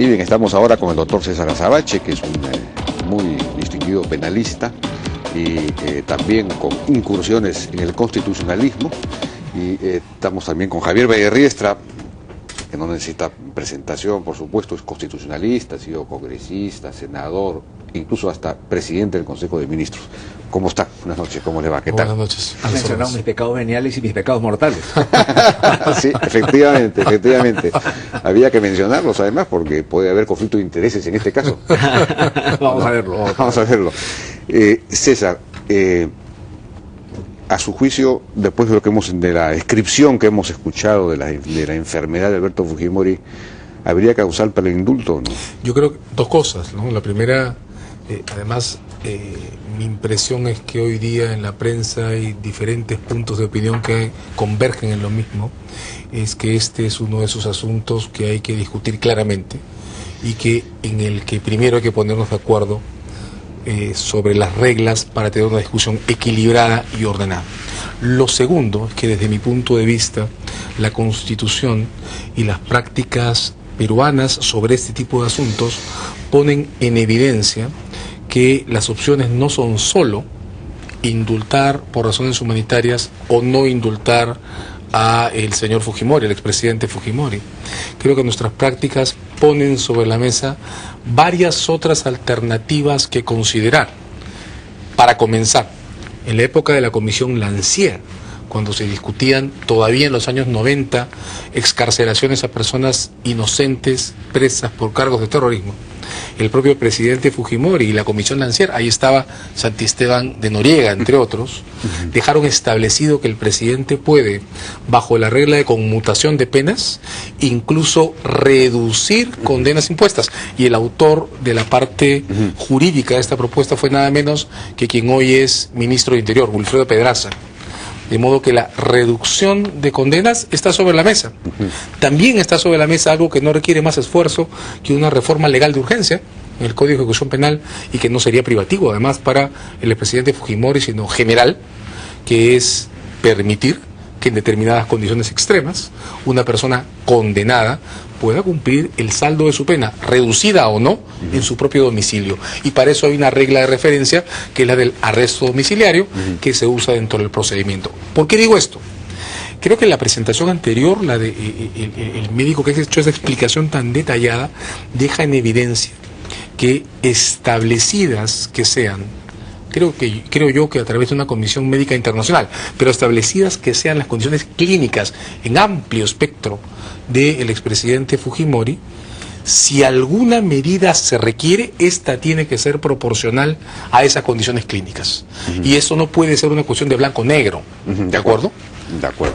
Y bien, estamos ahora con el doctor César Azabache, que es un muy distinguido penalista y también con incursiones en el constitucionalismo. Y estamos también con Javier Vallerriestra, que no necesita presentación, por supuesto, es constitucionalista, ha sido congresista, senador, incluso hasta presidente del Consejo de Ministros. ¿Cómo está? Buenas noches, ¿cómo le va? ¿Qué tal? Buenas noches. Ha mencionado mis pecados veniales y mis pecados mortales. Sí, efectivamente, efectivamente. Había que mencionarlos además porque puede haber conflicto de intereses en este caso. Vamos a verlo. Vamos a verlo. César, a su juicio, después de lo que de la descripción que hemos escuchado de la enfermedad de Alberto Fujimori, ¿habría que causar para el indulto o no? Yo creo que dos cosas, ¿no? La primera, además, mi impresión es que hoy día en la prensa hay diferentes puntos de opinión que convergen en lo mismo, es que este es uno de esos asuntos que hay que discutir claramente y que en el que primero hay que ponernos de acuerdo sobre las reglas para tener una discusión equilibrada y ordenada. Lo segundo es que desde mi punto de vista la Constitución y las prácticas peruanas sobre este tipo de asuntos ponen en evidencia que las opciones no son solo indultar por razones humanitarias o no indultar a el señor Fujimori, el expresidente Fujimori. Creo que nuestras prácticas ponen sobre la mesa varias otras alternativas que considerar. Para comenzar, en la época de la Comisión Lancier, cuando se discutían todavía en los años 90 excarcelaciones a personas inocentes presas por cargos de terrorismo, el propio presidente Fujimori y la Comisión Lancier, ahí estaba Santisteban de Noriega, entre otros, dejaron establecido que el presidente puede, bajo la regla de conmutación de penas, incluso reducir condenas impuestas. Y el autor de la parte jurídica de esta propuesta fue nada menos que quien hoy es ministro de Interior, Wilfredo Pedraza. De modo que la reducción de condenas está sobre la mesa. También está sobre la mesa algo que no requiere más esfuerzo que una reforma legal de urgencia en el Código de Ejecución Penal y que no sería privativo, además, para el expresidente Fujimori, sino general, que es permitir que en determinadas condiciones extremas una persona condenada pueda cumplir el saldo de su pena, reducida o no, en su propio domicilio. Y para eso hay una regla de referencia, que es la del arresto domiciliario, que se usa dentro del procedimiento. ¿Por qué digo esto? Creo que en la presentación anterior, el médico que ha hecho esa explicación tan detallada, deja en evidencia que establecidas que sean, creo yo que a través de una comisión médica internacional, pero establecidas que sean las condiciones clínicas en amplio espectro del expresidente Fujimori, si alguna medida se requiere, esta tiene que ser proporcional a esas condiciones clínicas. Y eso no puede ser una cuestión de blanco-negro. ¿De acuerdo? De acuerdo.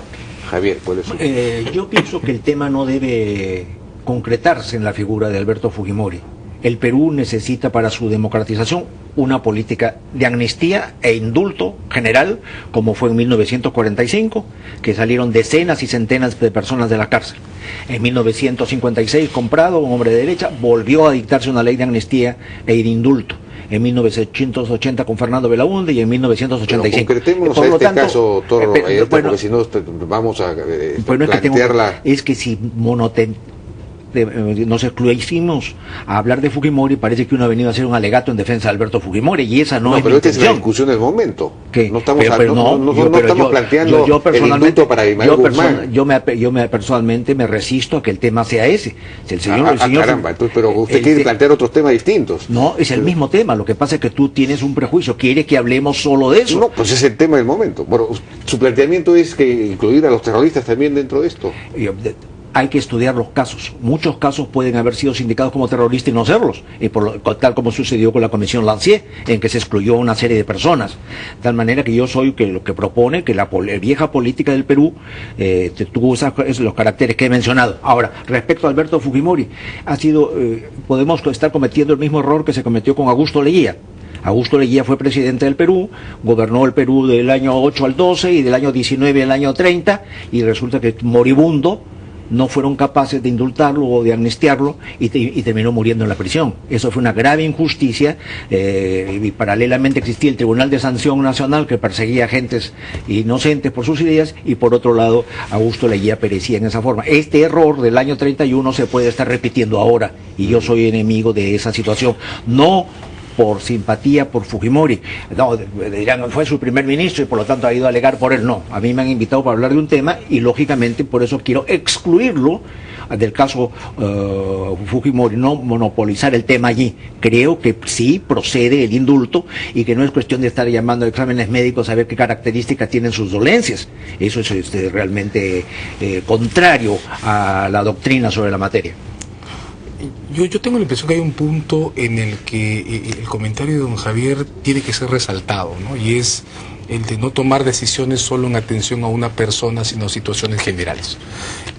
Javier, ¿cuál es Yo pienso que el tema no debe concretarse en la figura de Alberto Fujimori. El Perú necesita para su democratización una política de amnistía e indulto general, como fue en 1945, que salieron decenas y centenas de personas de la cárcel. En 1956, Comprado, un hombre de derecha, volvió a dictarse una ley de amnistía e de indulto. En 1980 con Fernando Belaúnde y en 1985. Concretémonos a este caso, Toro, porque si no vamos a plantearla. Es que si nos excluimos a hablar de Fujimori, parece que uno ha venido a hacer un alegato en defensa de Alberto Fujimori, y esa no es pero mi esta intención. es la discusión del momento. ¿Qué? No estamos, estamos planteando el indulto para Ismael Guzmán. Yo personalmente me resisto a que el tema sea ese. Si el señor, caramba, entonces, pero usted quiere plantear otros temas distintos. No, es el mismo tema. Lo que pasa es que tú tienes un prejuicio. Quiere que hablemos solo de eso. No, pues es el tema del momento. Bueno, su planteamiento es que incluir a los terroristas también dentro de esto. Hay que estudiar los casos. Muchos casos pueden haber sido sindicados como terroristas y no serlos, y tal como sucedió con la Comisión Lancier, en que se excluyó una serie de personas. De tal manera que yo soy lo que propone que la vieja política del Perú tuvo los caracteres que he mencionado. Ahora, respecto a Alberto Fujimori, podemos estar cometiendo el mismo error que se cometió con Augusto Leguía. Augusto Leguía fue presidente del Perú, gobernó el Perú del año 8 al 12 y del año 19 al año 30, y resulta que moribundo no fueron capaces de indultarlo o de amnistiarlo y terminó muriendo en la prisión. Eso fue una grave injusticia, y paralelamente existía el Tribunal de Sanción Nacional que perseguía a agentes inocentes por sus ideas, y por otro lado Augusto Leguía perecía en esa forma. Este error del año 31 se puede estar repitiendo ahora, y yo soy enemigo de esa situación. No por simpatía por Fujimori, no, dirán, fue su primer ministro y por lo tanto ha ido a alegar por él. No, a mí me han invitado para hablar de un tema y lógicamente por eso quiero excluirlo del caso Fujimori, no monopolizar el tema allí. Creo que sí procede el indulto y que no es cuestión de estar llamando a exámenes médicos a ver qué características tienen sus dolencias. Eso es realmente contrario a la doctrina sobre la materia. Yo tengo la impresión que hay un punto en el que el comentario de don Javier tiene que ser resaltado, ¿no? Y es el de no tomar decisiones solo en atención a una persona, sino situaciones generales.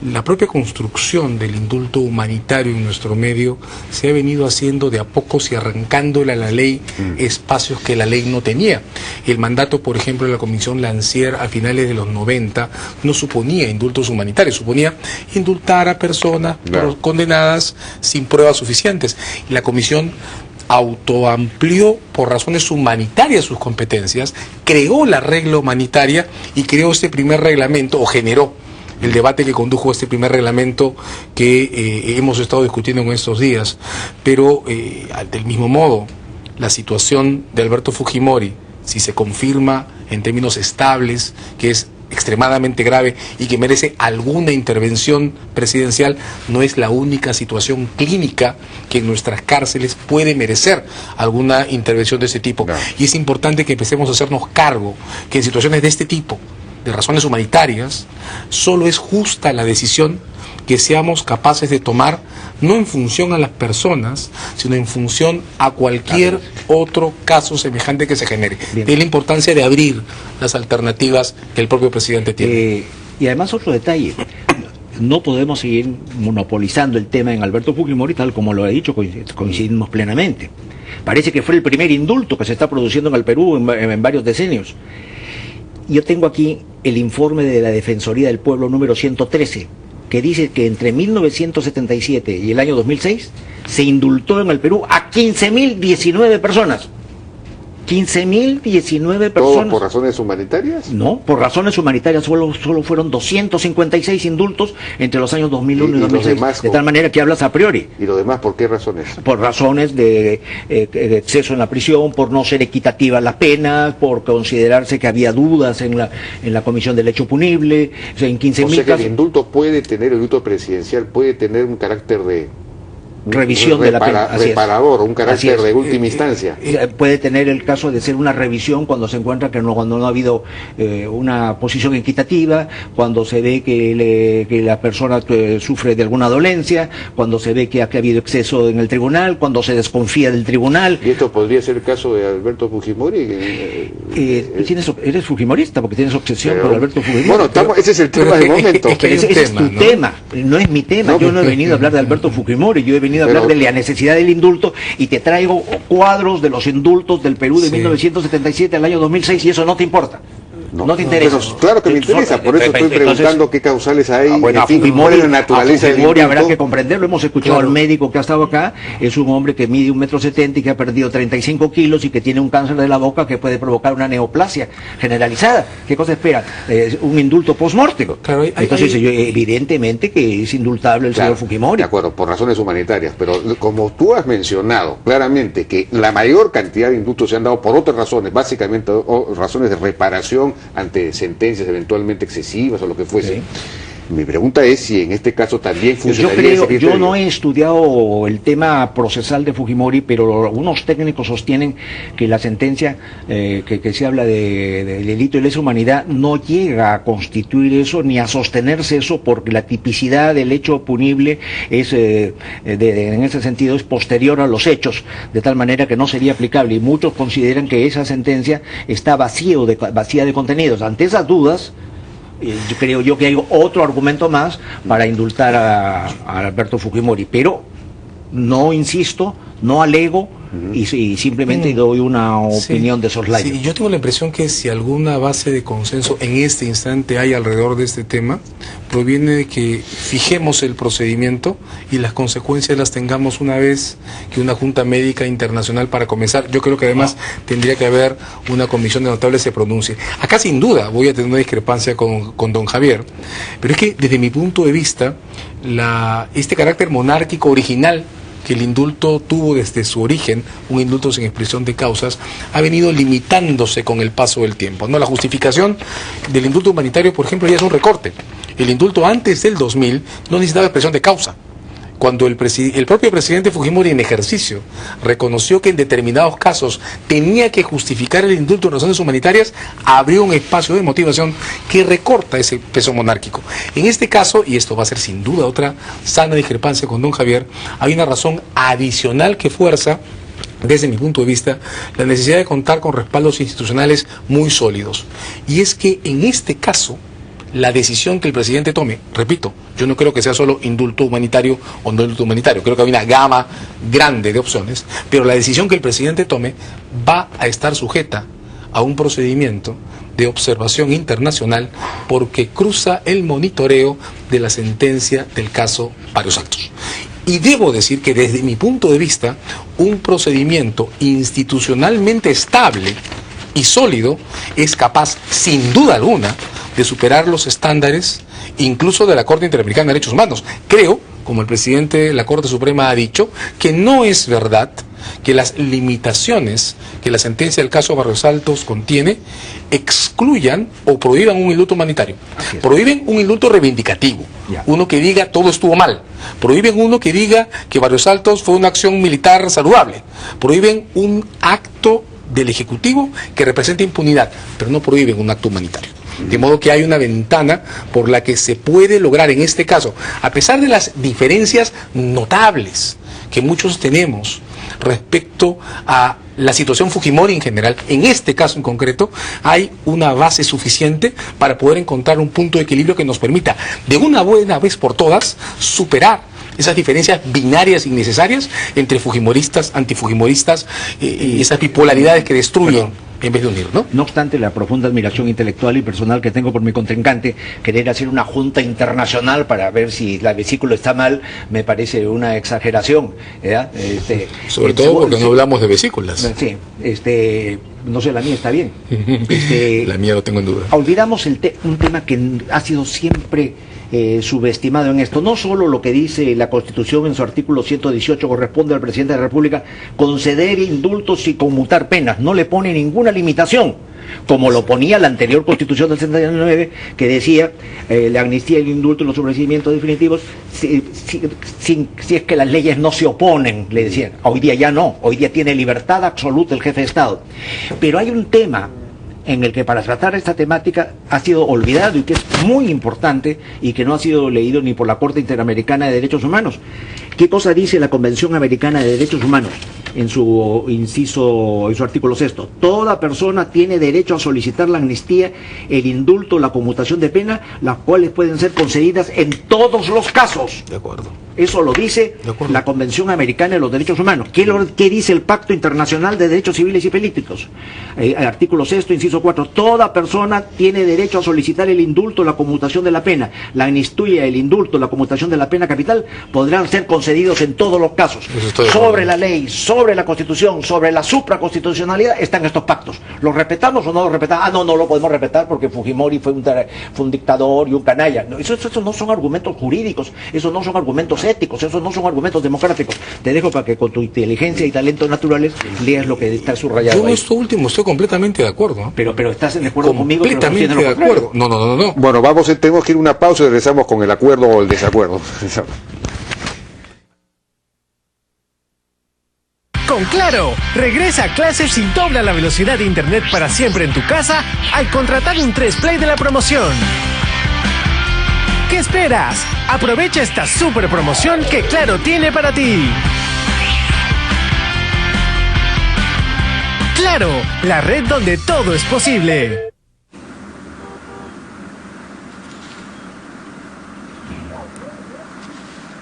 La propia construcción del indulto humanitario en nuestro medio se ha venido haciendo de a pocos y arrancándole a la ley espacios que la ley no tenía. El mandato, por ejemplo, de la Comisión Lancier a finales de los 90 no suponía indultos humanitarios, suponía indultar a personas condenadas sin pruebas suficientes. Y la Comisión autoamplió por razones humanitarias sus competencias, creó la regla humanitaria y creó este primer reglamento, o generó el debate que condujo a este primer reglamento que hemos estado discutiendo en estos días. Pero del mismo modo, la situación de Alberto Fujimori, si se confirma en términos estables, que es extremadamente grave y que merece alguna intervención presidencial, no es la única situación clínica que en nuestras cárceles puede merecer alguna intervención de ese tipo. No. Y es importante que empecemos a hacernos cargo que en situaciones de este tipo, de razones humanitarias, solo es justa la decisión que seamos capaces de tomar, no en función a las personas, sino en función a cualquier otro caso semejante que se genere. Es la importancia de abrir las alternativas que el propio presidente tiene. Y además otro detalle, no podemos seguir monopolizando el tema en Alberto Fujimori, tal como lo ha dicho, coincidimos plenamente. Parece que fue el primer indulto que se está produciendo en el Perú en varios decenios. Yo tengo aquí el informe de la Defensoría del Pueblo número 113, que dice que entre 1977 y el año 2006 se indultó en el Perú a 15.019 personas. 15.019 personas. ¿Todo por razones humanitarias? No, por razones humanitarias solo fueron 256 indultos entre los años 2001 y 2006. Demás, de tal manera que hablas a priori. ¿Y lo demás por qué razones? Por razones de exceso en la prisión, por no ser equitativa la pena, por considerarse que había dudas en la comisión del hecho punible. O sea, en 15.000 casos. El indulto el indulto presidencial puede tener un carácter de revisión de la pena, reparador, un carácter de última instancia. Puede tener el caso de ser una revisión cuando se encuentra que cuando no ha habido una posición equitativa, cuando se ve que la persona sufre de alguna dolencia, cuando se ve que ha habido exceso en el tribunal, cuando se desconfía del tribunal. ¿Y esto podría ser el caso de Alberto Fujimori? Eres fujimorista porque tienes obsesión por Alberto Fujimori. Bueno, ese es el tema del momento. Ese es tu tema, no es mi tema. Yo no he venido a hablar de Alberto Fujimori, yo he venido a hablar de la necesidad del indulto y te traigo cuadros de los indultos del Perú de 1977 al año 2006 y eso no te importa. No te interesa. Pero claro que me interesa, por eso estoy preguntando qué causales hay, bueno, en fin, cuál es la naturaleza del indulto. Habrá que comprenderlo, hemos escuchado al médico que ha estado acá, es un hombre que mide 1,70 m y que ha perdido 35 kilos y que tiene un cáncer de la boca que puede provocar una neoplasia generalizada. ¿Qué cosa espera? Un indulto post-mortem. Claro, entonces evidentemente que es indultable el señor Fujimori. De acuerdo, por razones humanitarias, pero como tú has mencionado claramente que la mayor cantidad de indultos se han dado por otras razones, básicamente razones de reparación ante sentencias eventualmente excesivas o lo que fuese. Sí. Mi pregunta es si en este caso también funcionaría. Yo no he estudiado el tema procesal de Fujimori, pero algunos técnicos sostienen que la sentencia que se habla de delito de lesa humanidad no llega a constituir eso ni a sostenerse eso, porque la tipicidad del hecho punible es en ese sentido es posterior a los hechos, de tal manera que no sería aplicable, y muchos consideran que esa sentencia está vacía de contenidos. Ante esas dudas, yo creo que hay otro argumento más para indultar a Alberto Fujimori, pero no insisto, no alego y simplemente doy una opinión de soslayo. Sí, yo tengo la impresión que si alguna base de consenso en este instante hay alrededor de este tema, proviene de que fijemos el procedimiento y las consecuencias las tengamos una vez que una junta médica internacional para comenzar. Yo creo que además tendría que haber una comisión de notables se pronuncie. Acá sin duda voy a tener una discrepancia con don Javier, pero es que desde mi punto de vista, este carácter monárquico original que el indulto tuvo desde su origen, un indulto sin expresión de causas, ha venido limitándose con el paso del tiempo, ¿no? La justificación del indulto humanitario, por ejemplo, ya es un recorte. El indulto antes del 2000 no necesitaba expresión de causa. Cuando el propio presidente Fujimori en ejercicio reconoció que en determinados casos tenía que justificar el indulto en razones humanitarias, abrió un espacio de motivación que recorta ese peso monárquico. En este caso, y esto va a ser sin duda otra sana discrepancia con don Javier, hay una razón adicional que fuerza, desde mi punto de vista, la necesidad de contar con respaldos institucionales muy sólidos. Y es que en este caso, la decisión que el presidente tome, repito, yo no creo que sea solo indulto humanitario o no indulto humanitario, creo que hay una gama grande de opciones, pero la decisión que el presidente tome va a estar sujeta a un procedimiento de observación internacional porque cruza el monitoreo de la sentencia del caso Barrios Altos. Y debo decir que desde mi punto de vista, un procedimiento institucionalmente estable y sólido es capaz, sin duda alguna, de superar los estándares incluso de la Corte Interamericana de Derechos Humanos. Creo, como el presidente de la Corte Suprema ha dicho, que no es verdad que las limitaciones que la sentencia del caso Barrios Altos contiene excluyan o prohíban un indulto humanitario. Prohíben un indulto reivindicativo, uno que diga todo estuvo mal. Prohíben uno que diga que Barrios Altos fue una acción militar saludable. Prohíben un acto del Ejecutivo que representa impunidad, pero no prohíben un acto humanitario. De modo que hay una ventana por la que se puede lograr en este caso, a pesar de las diferencias notables que muchos tenemos respecto a la situación Fujimori en general, en este caso en concreto, hay una base suficiente para poder encontrar un punto de equilibrio que nos permita, de una buena vez por todas, superar esas diferencias binarias innecesarias entre fujimoristas, antifujimoristas, y esas bipolaridades que destruyen en vez de unir, ¿no? No obstante la profunda admiración intelectual y personal que tengo por mi contrincante, querer hacer una junta internacional para ver si la vesícula está mal, me parece una exageración, ¿verdad? Sobre todo porque no hablamos de vesículas. Sí, no sé, la mía está bien. La mía lo tengo en duda. Olvidamos un tema que ha sido siempre subestimado en esto. No solo lo que dice la Constitución en su artículo 118 corresponde al presidente de la República conceder indultos y conmutar penas, no le pone ninguna limitación, como lo ponía la anterior Constitución del 79, que decía la amnistía y el indulto y los sobreseimientos definitivos si es que las leyes no se oponen, le decían. Hoy día ya no, hoy día tiene libertad absoluta el jefe de Estado. Pero hay un tema en el que para tratar esta temática ha sido olvidado y que es muy importante y que no ha sido leído ni por la Corte Interamericana de Derechos Humanos. ¿Qué cosa dice la Convención Americana de Derechos Humanos? En su artículo 6, toda persona tiene derecho a solicitar la amnistía, el indulto, la conmutación de pena, las cuales pueden ser concedidas en todos los casos. De acuerdo. Eso lo dice la Convención Americana de los Derechos Humanos. ¿Qué dice el Pacto Internacional de Derechos Civiles y Políticos? Artículo 6, inciso 4. Toda persona tiene derecho a solicitar el indulto, la conmutación de la pena. La amnistía, el indulto, la conmutación de la pena capital podrán ser concedidos en todos los casos. Sobre la ley, sobre la Constitución, sobre la supraconstitucionalidad están estos pactos. ¿Los respetamos o no los respetamos? No lo podemos respetar porque Fujimori fue un dictador y un canalla. No, eso no son argumentos jurídicos, esos no son argumentos éticos, esos no son argumentos democráticos. Te dejo para que con tu inteligencia y talentos naturales leas lo que está subrayado. Yo en esto último estoy completamente de acuerdo, ¿eh? Pero estás de acuerdo conmigo. Completamente de acuerdo. No. Bueno, tenemos que ir a una pausa y regresamos con el acuerdo o el desacuerdo. Con Claro, regresa a clases sin dobla la velocidad de internet para siempre en tu casa al contratar un 3 Play de la promoción. ¿Qué esperas? Aprovecha esta super promoción que Claro tiene para ti. Claro, la red donde todo es posible.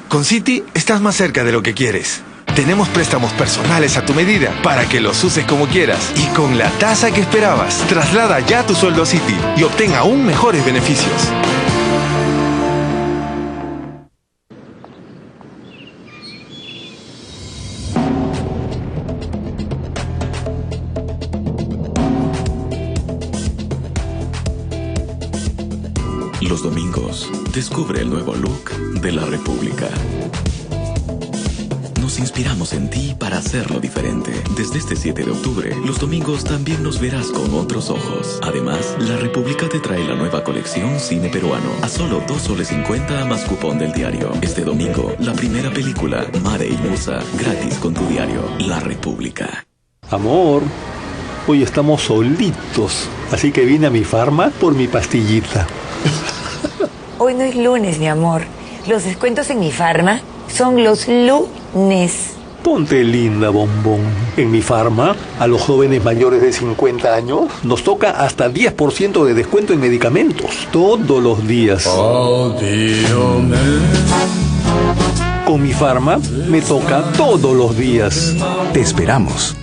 Con Citi estás más cerca de lo que quieres. Tenemos préstamos personales a tu medida para que los uses como quieras y con la tasa que esperabas. Traslada ya tu sueldo a Citi y obtén aún mejores beneficios. Los domingos, descubre el nuevo look de La República. Nos inspiramos en ti para hacerlo diferente. Desde este 7 de octubre, los domingos también nos verás con otros ojos. Además, La República te trae la nueva colección Cine Peruano a solo 2 soles 50 más cupón del diario. Este domingo, la primera película, Mare y Musa, gratis con tu diario. La República. Amor, hoy estamos solitos, así que vine a mi farma por mi pastillita. Hoy no es lunes, mi amor. Los descuentos en mi farma son los lunes. Ponte linda, bombón. En mi farma, a los jóvenes mayores de 50 años, nos toca hasta 10% de descuento en medicamentos. Todos los días. Con mi farma, me toca todos los días. Te esperamos.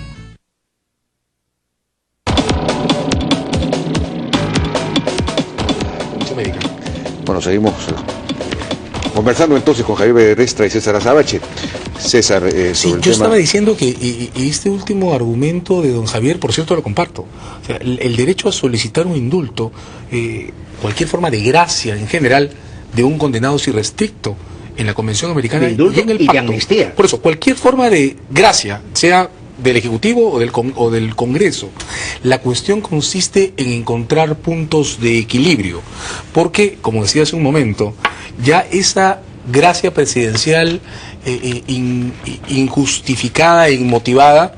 Bueno, seguimos conversando entonces con Javier Restra y César Azabache. César, sobre el tema... Yo estaba diciendo que este último argumento de don Javier, por cierto, lo comparto. O sea, el derecho a solicitar un indulto, cualquier forma de gracia en general de un condenado es irrestricto en la Convención Americana de indulto y en el y pacto. de amnistía. Por eso, cualquier forma de gracia, sea del Ejecutivo o del Congreso. La cuestión consiste en encontrar puntos de equilibrio, porque, como decía hace un momento, ya esa gracia presidencial injustificada e inmotivada,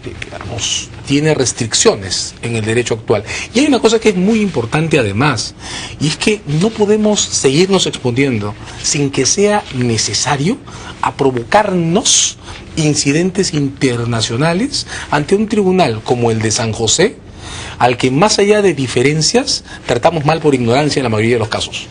digamos, tiene restricciones en el derecho actual. Y hay una cosa que es muy importante además, y es que no podemos seguirnos exponiendo sin que sea necesario a provocarnos incidentes internacionales ante un tribunal como el de San José, al que más allá de diferencias tratamos mal por ignorancia en la mayoría de los casos.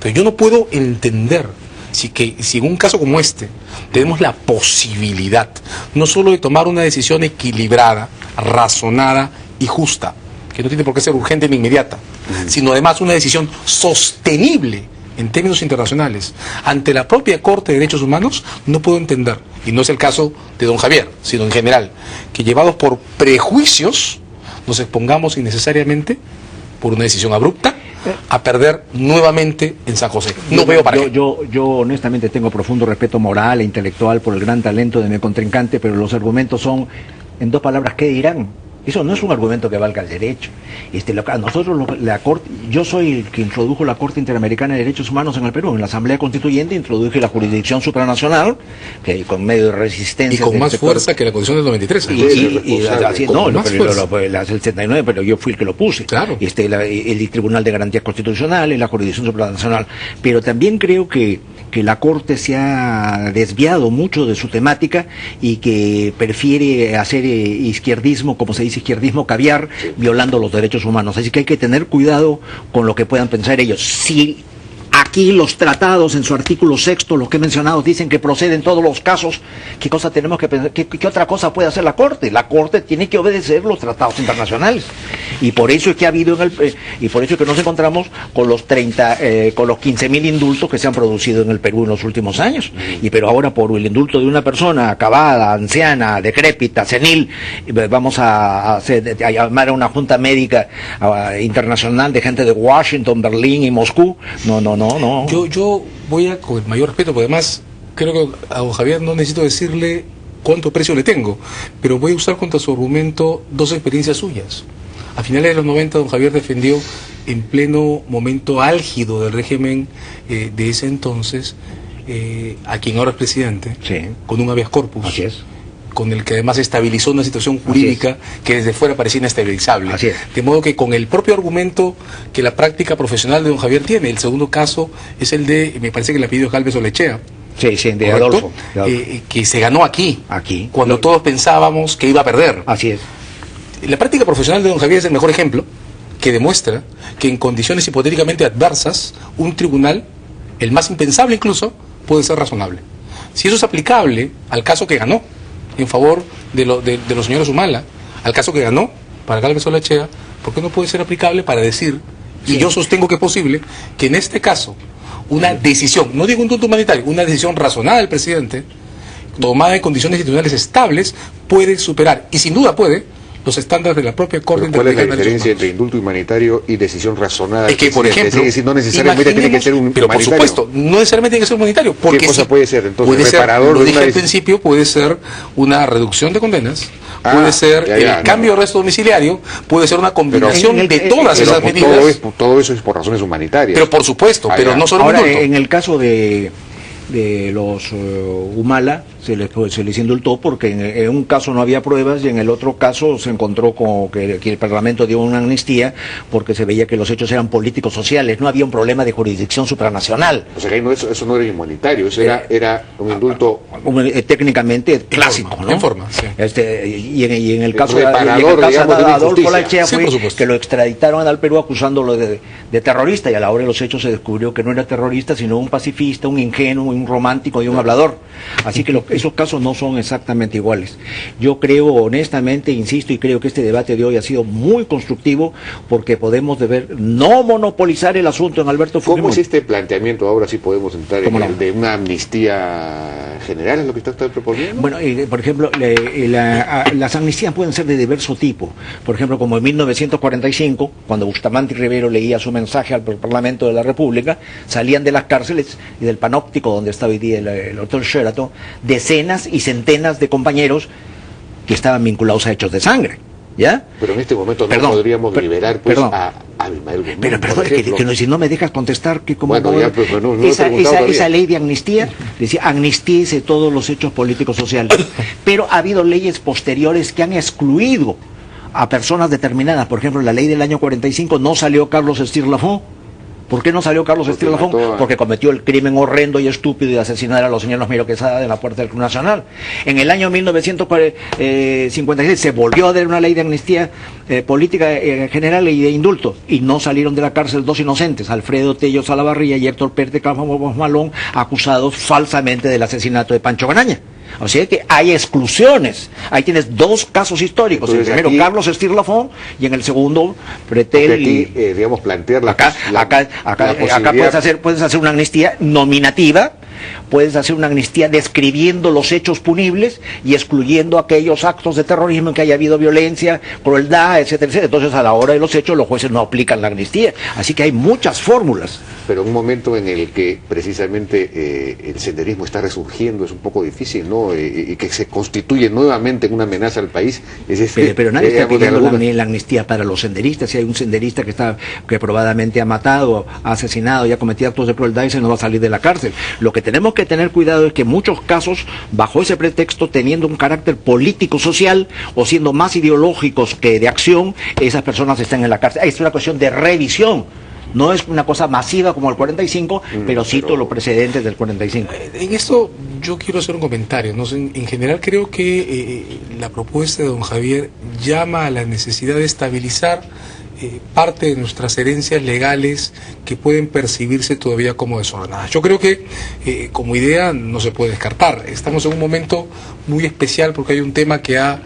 Pero yo no puedo entender si en un caso como este tenemos la posibilidad no solo de tomar una decisión equilibrada, razonada y justa, que no tiene por qué ser urgente ni inmediata, sino además una decisión sostenible en términos internacionales ante la propia Corte de Derechos Humanos, no puedo entender, y no es el caso de don Javier, sino en general, que llevados por prejuicios nos expongamos innecesariamente por una decisión abrupta a perder nuevamente en San José. No veo para qué. Yo honestamente tengo profundo respeto moral e intelectual por el gran talento de mi contrincante, pero los argumentos son, en 2 palabras, ¿qué dirán? Eso no es un argumento que valga el derecho. Nosotros, la Corte, yo soy el que introdujo la Corte Interamericana de Derechos Humanos en el Perú. En la Asamblea Constituyente introduje la jurisdicción supranacional, que con medio de resistencia... Y con más fuerza que la Constitución del 93. La del 79, pero yo fui el que lo puse. Claro. El Tribunal de Garantías Constitucionales, la jurisdicción supranacional. Pero también creo que la Corte se ha desviado mucho de su temática y que prefiere hacer izquierdismo, como se dice, izquierdismo caviar, violando los derechos humanos. Así que hay que tener cuidado con lo que puedan pensar ellos. Si aquí los tratados en su artículo 6, los que he mencionado, dicen que proceden todos los casos, ¿qué cosa tenemos que pensar? ¿Qué otra cosa puede hacer la Corte? La Corte tiene que obedecer los tratados internacionales. Y por eso es que ha habido y por eso es que nos encontramos con los 15.000 indultos que se han producido en el Perú en los últimos años. Pero ahora por el indulto de una persona acabada, anciana, decrépita, senil, vamos a llamar a una junta médica internacional de gente de Washington, Berlín y Moscú. No. Yo voy con el mayor respeto, porque además creo que a don Javier no necesito decirle cuánto precio le tengo, pero voy a usar contra su argumento 2 experiencias suyas. A finales de los 90, don Javier defendió en pleno momento álgido del régimen de ese entonces, a quien ahora es presidente, sí, con un habeas corpus. Así es. Con el que además estabilizó una situación jurídica que desde fuera parecía inestabilizable. Así es. De modo que con el propio argumento que la práctica profesional de don Javier tiene, el segundo caso es el de, me parece que el apellido es Galvez Olechea. Sí, de Adolfo. Que se ganó aquí. Cuando todos pensábamos que iba a perder. Así es. La práctica profesional de don Javier es el mejor ejemplo que demuestra que en condiciones hipotéticamente adversas, un tribunal, el más impensable incluso, puede ser razonable. Si eso es aplicable al caso que ganó en favor de los señores Humala, al caso que ganó para Galvez Olaechea, ¿por qué no puede ser aplicable para decir, y yo sostengo que es posible, que en este caso una decisión, no digo un indulto humanitario, una decisión razonada del presidente, tomada en condiciones institucionales estables, puede superar, y sin duda puede, los estándares de la propia Corte Interamericana de Derechos Humanos? ¿Cuál es la diferencia entre indulto humanitario y decisión razonada? Es que, por ejemplo, no necesariamente tiene que ser un pero humanitario. por supuesto, no necesariamente tiene que ser humanitario. Porque ¿qué cosa puede ser entonces? Puede Reparador, ser, lo dije al decisión. principio, puede ser una reducción de condenas, puede ser el cambio de arresto domiciliario, puede ser una combinación de todas esas medidas. Todo eso es por razones humanitarias. Pero por supuesto, pero no solo ahora, un indulto. en el caso de los Humala se les indultó porque en un caso no había pruebas y en el otro caso se encontró con que el Parlamento dio una amnistía porque se veía que los hechos eran políticos sociales, no había un problema de jurisdicción supranacional. O sea que eso no era humanitario, eso era un indulto técnicamente clásico, ¿no? En forma, sí. Y en el caso de digamos, Adolfo Olaechea sí, fue que lo extraditaron al Perú acusándolo de terrorista, y a la hora de los hechos se descubrió que no era terrorista sino un pacifista, un ingenuo, un romántico y un hablador. Así que esos casos no son exactamente iguales. Yo creo, honestamente, insisto, y creo que este debate de hoy ha sido muy constructivo porque podemos no monopolizar el asunto en Alberto Fujimori. ¿Cómo es este planteamiento? Ahora sí podemos entrar en el no? de una amnistía general, ¿es lo que está proponiendo? Bueno, por ejemplo, las amnistías pueden ser de diverso tipo. Por ejemplo, como en 1945, cuando Bustamante Rivero leía su mensaje al Parlamento de la República, salían de las cárceles y del panóptico donde está hoy día el Hotel Sheraton, decenas y centenas de compañeros que estaban vinculados a hechos de sangre, ¿ya? Pero en este momento no podríamos liberar a Abimael Guzmán. Pero perdón, que si no me dejas contestar, que como bueno, ya, pero no esa ley de amnistía decía amnistíese todos los hechos políticos sociales, pero ha habido leyes posteriores que han excluido a personas determinadas. Por ejemplo, la ley del año 45 no salió Carlos Estir-Lafont. ¿Por qué no salió Carlos Estir-Lafont? Porque cometió el crimen horrendo y estúpido de asesinar a los señores Miro Quesada en la puerta del Club Nacional. En el año 1956 se volvió a dar una ley de amnistía política general y de indulto, y no salieron de la cárcel dos inocentes, Alfredo Tello Salavarría y Héctor Pérez Campos Malón, acusados falsamente del asesinato de Pancho Ganaña. O sea que hay exclusiones. Ahí tienes dos casos históricos. Entonces, el primero, Carlos Estir-Lafont, y en el segundo, Pretel. Aquí, digamos, plantear acá puedes hacer una amnistía nominativa, puedes hacer una amnistía describiendo los hechos punibles y excluyendo aquellos actos de terrorismo en que haya habido violencia, crueldad, etcétera, etcétera. Entonces, a la hora de los hechos, los jueces no aplican la amnistía. Así que hay muchas fórmulas. Pero un momento en el que precisamente el senderismo está resurgiendo es un poco difícil, ¿no? Y que se constituye nuevamente en una amenaza al país. Pero nadie está pidiendo la amnistía para los senderistas. Si hay un senderista que probadamente ha matado, ha asesinado y ha cometido actos de crueldad, ese no va a salir de la cárcel. Lo que tenemos que tener cuidado es que en muchos casos, bajo ese pretexto, teniendo un carácter político-social o siendo más ideológicos que de acción, esas personas están en la cárcel. Es una cuestión de revisión. No es una cosa masiva como el 45, pero cito los precedentes del 45. En esto yo quiero hacer un comentario. ¿No? En general creo que la propuesta de don Javier llama a la necesidad de estabilizar parte de nuestras herencias legales que pueden percibirse todavía como desordenadas. Yo creo que como idea no se puede descartar. Estamos en un momento muy especial porque hay un tema que ha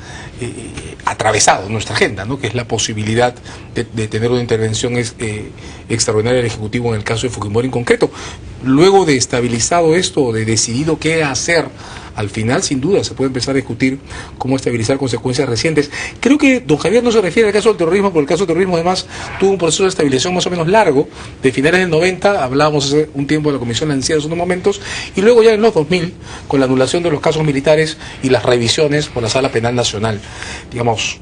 atravesado nuestra agenda, ¿no? Que es la posibilidad de tener una intervención extraordinaria del Ejecutivo en el caso de Fujimori en concreto. Luego de estabilizado esto, de decidido qué hacer, al final, sin duda, se puede empezar a discutir cómo estabilizar consecuencias recientes. Creo que don Javier no se refiere al caso del terrorismo, porque el caso del terrorismo además tuvo un proceso de estabilización más o menos largo, de finales del 90, hablábamos hace un tiempo de la Comisión Lancia en unos momentos, y luego ya en los 2000, con la anulación de los casos militares y las revisiones por la Sala Penal Nacional. Digamos,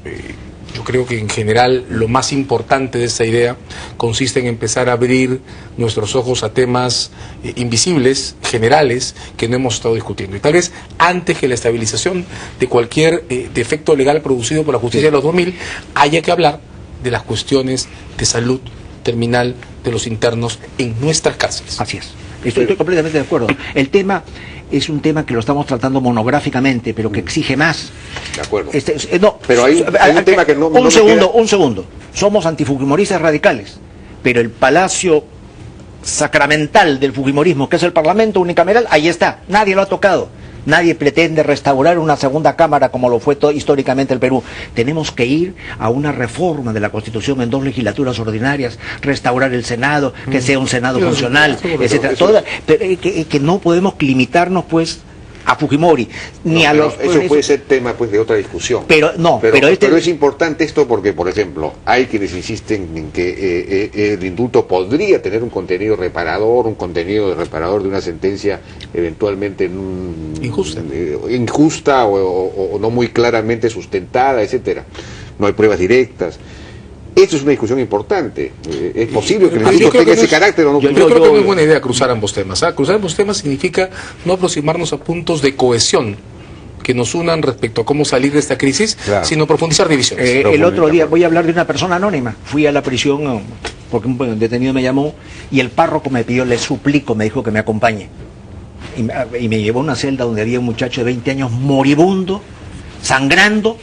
yo creo que en general lo más importante de esta idea consiste en empezar a abrir nuestros ojos a temas invisibles, generales, que no hemos estado discutiendo. Y tal vez antes que la estabilización de cualquier defecto legal producido por la justicia de los 2000, haya que hablar de las cuestiones de salud terminal de los internos en nuestras cárceles. Así es. Estoy completamente de acuerdo. El tema es un tema que lo estamos tratando monográficamente, pero que exige más. De acuerdo. No, pero hay un tema que no... Un segundo. Somos antifujimoristas radicales, pero el palacio sacramental del fujimorismo, que es el Parlamento unicameral, ahí está. Nadie lo ha tocado. Nadie pretende restaurar una segunda cámara como lo fue históricamente el Perú. Tenemos que ir a una reforma de la Constitución en 2 legislaturas ordinarias, restaurar el Senado, que sea un Senado funcional, etcétera. Pero que no podemos limitarnos, pues, a Fujimori, ni a los... Eso puede ser tema, pues, de otra discusión. Pero es importante esto porque, por ejemplo, hay quienes insisten en que el indulto podría tener un contenido reparador de una sentencia eventualmente injusta o no muy claramente sustentada, etcétera. No hay pruebas directas. Esto es una discusión importante. ¿Es posible que el indulto tenga ese carácter o no? Yo creo que no es buena idea cruzar ambos temas. Cruzar ambos temas significa no aproximarnos a puntos de cohesión que nos unan respecto a cómo salir de esta crisis, sino profundizar divisiones. El otro día voy a hablar de una persona anónima. Fui a la prisión porque un detenido me llamó y el párroco me pidió, le suplico, me dijo que me acompañe. Y me llevó a una celda donde había un muchacho de 20 años moribundo, sangrando,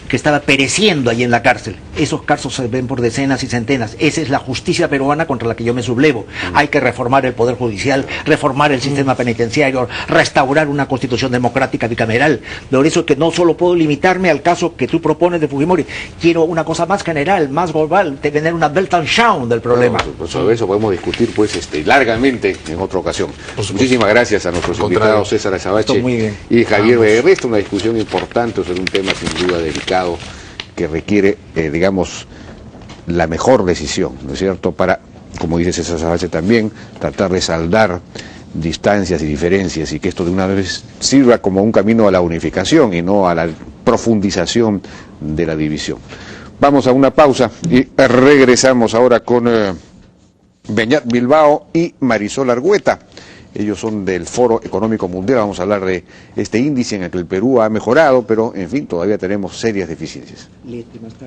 que estaba pereciendo allí en la cárcel. Esos casos se ven por decenas y centenas. Esa es la justicia peruana contra la que yo me sublevo. Hay que reformar el Poder Judicial, reformar el sistema penitenciario, restaurar una constitución democrática bicameral. Por eso es que no solo puedo limitarme al caso que tú propones de Fujimori. Quiero una cosa más general, más global, tener una Weltanschauung del problema. Pues sobre eso podemos discutir, pues, largamente en otra ocasión. Muchísimas gracias a nuestros invitados César Azabache y Javier Becerrista. Una discusión importante sobre un tema sin duda delicado, que requiere, digamos, la mejor decisión, ¿no es cierto?, para, como dice César Azabache también, tratar de saldar distancias y diferencias y que esto de una vez sirva como un camino a la unificación y no a la profundización de la división. Vamos a una pausa y regresamos ahora con Beñat Bilbao y Marisol Argueta. Ellos son del Foro Económico Mundial. Vamos a hablar de este índice en el que el Perú ha mejorado, pero, en fin, todavía tenemos serias deficiencias.